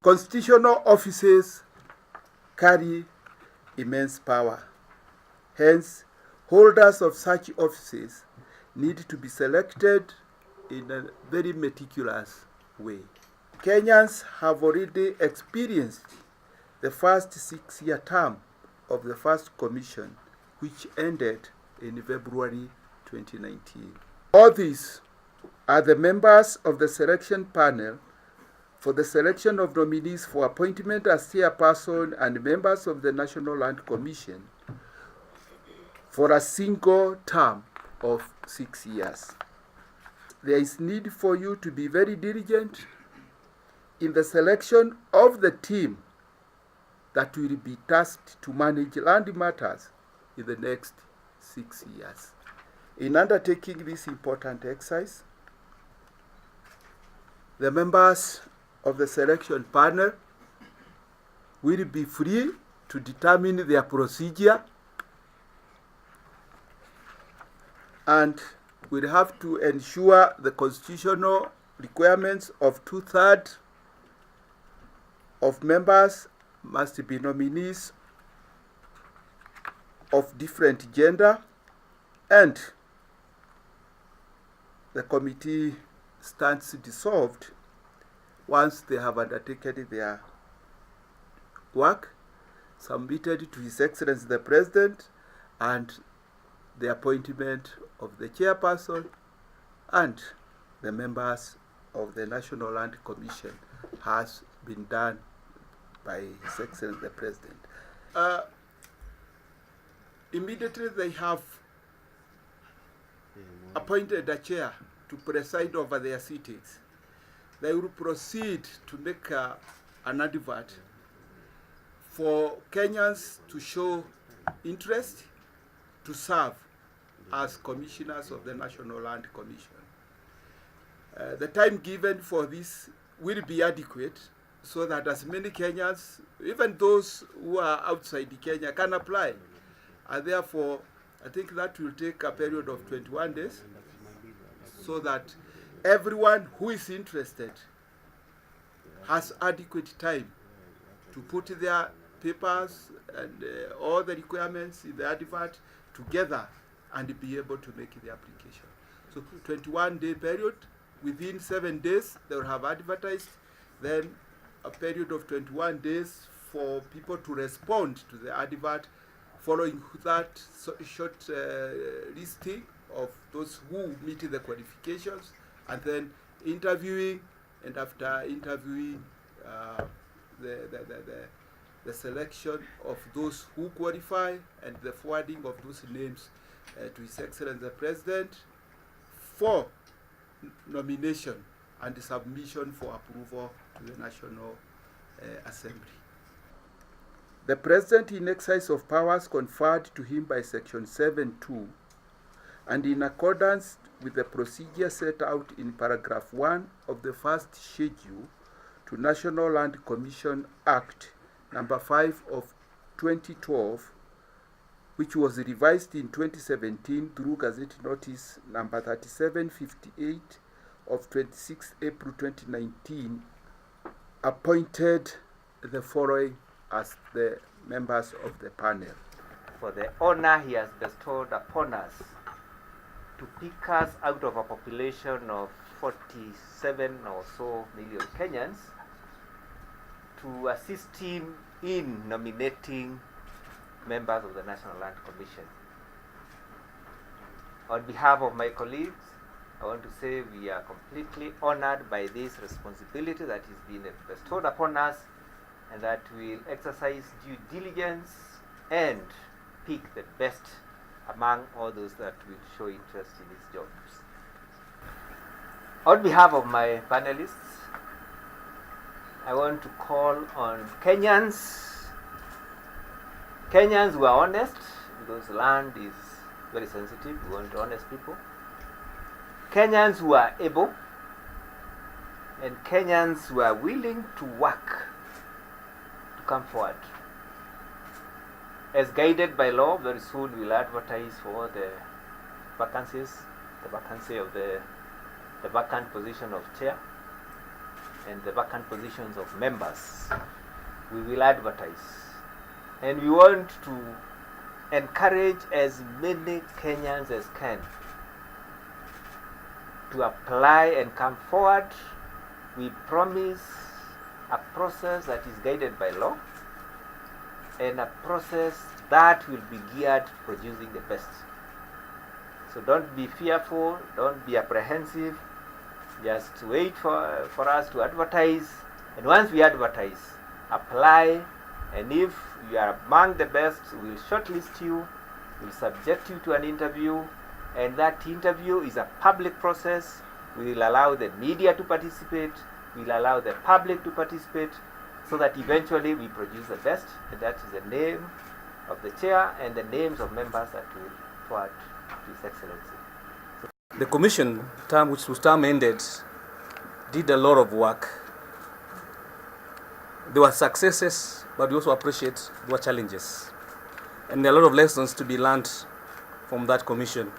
Constitutional offices carry immense power. Hence, holders of such offices need to be selected in a very meticulous way. Kenyans have already experienced the first 6-year term of the first commission, which ended in February 2019. All these are the members of the selection panel for the selection of nominees for appointment as chairperson and members of the National Land Commission for a single term of 6 years. There is need for you to be very diligent in the selection of the team that will be tasked to manage land matters in the next 6 years. In undertaking this important exercise, the members of the selection panel will be free to determine their procedure and will have to ensure the constitutional requirements of 2/3 of members must be nominees of different gender, and the committee stands dissolved once they have undertaken their work, submitted to His Excellency the President, and the appointment of the chairperson and the members of the National Land Commission has been done by His Excellency the President. Immediately they have appointed a chair to preside over their sittings. They will proceed to make an advert for Kenyans to show interest to serve as commissioners of the National Land Commission. The time given for this will be adequate so that as many Kenyans, even those who are outside Kenya, can apply. And therefore, I think that will take a period of 21 days so that everyone who is interested has adequate time to put their papers and all the requirements in the advert together and be able to make the application. So 21-day period, within 7 days they will have advertised, then a period of 21 days for people to respond to the advert. Following that short listing of those who meet the qualifications, and then interviewing, and after interviewing the selection of those who qualify and the forwarding of those names to His Excellency the President for nomination and submission for approval to the National Assembly. The President, in exercise of powers conferred to him by Section 7(2), and in accordance with the procedure set out in paragraph 1 of the first schedule to National Land Commission Act number 5 of 2012, which was revised in 2017 through Gazette Notice number 3758 of 26 April 2019, appointed the following as the members of the panel. For the honor He has bestowed upon us to pick us out of a population of 47 or so million Kenyans to assist Him in nominating members of the National Land Commission. On behalf of my colleagues, I want to say we are completely honored by this responsibility that is being bestowed upon us, and that we'll exercise due diligence and pick the best among all those that will show interest in these jobs. On behalf of my panelists, I want to call on Kenyans who are honest, because land is very sensitive. We want honest people. Kenyans who are able, and Kenyans who are willing to work to come forward. As guided by law, very soon we'll advertise for the vacancies, the vacancy of the vacant position of chair. and the vacant positions of members, we will advertise. And we want to encourage as many Kenyans as can to apply and come forward. We promise a process that is guided by law and a process that will be geared to producing the best. So don't be fearful, don't be apprehensive, just wait for us to advertise, and once we advertise, apply, and if you are among the best, we'll shortlist you, we'll subject you to an interview, and that interview is a public process. We will allow the media to participate, we'll allow the public to participate, so that eventually we produce the best, and that is the name of the chair and the names of members that will forward to His Excellency. The commission, which was term ended, did a lot of work. There were successes, but we also appreciate there were challenges. And there are a lot of lessons to be learned from that commission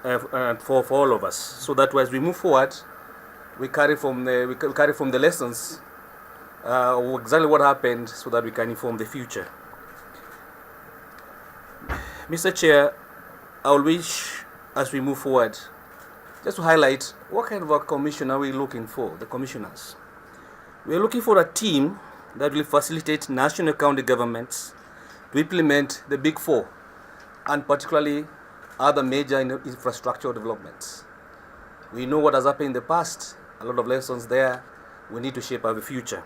for all of us. So that as we move forward, we carry from the lessons exactly what happened so that we can inform the future. Mr. Chair, I will wish, as we move forward, just to highlight what kind of a commission are we looking for, the commissioners. We are looking for a team that will facilitate national and county governments to implement the Big Four, and particularly other major infrastructural developments. We know what has happened in the past, a lot of lessons there. We need to shape our future.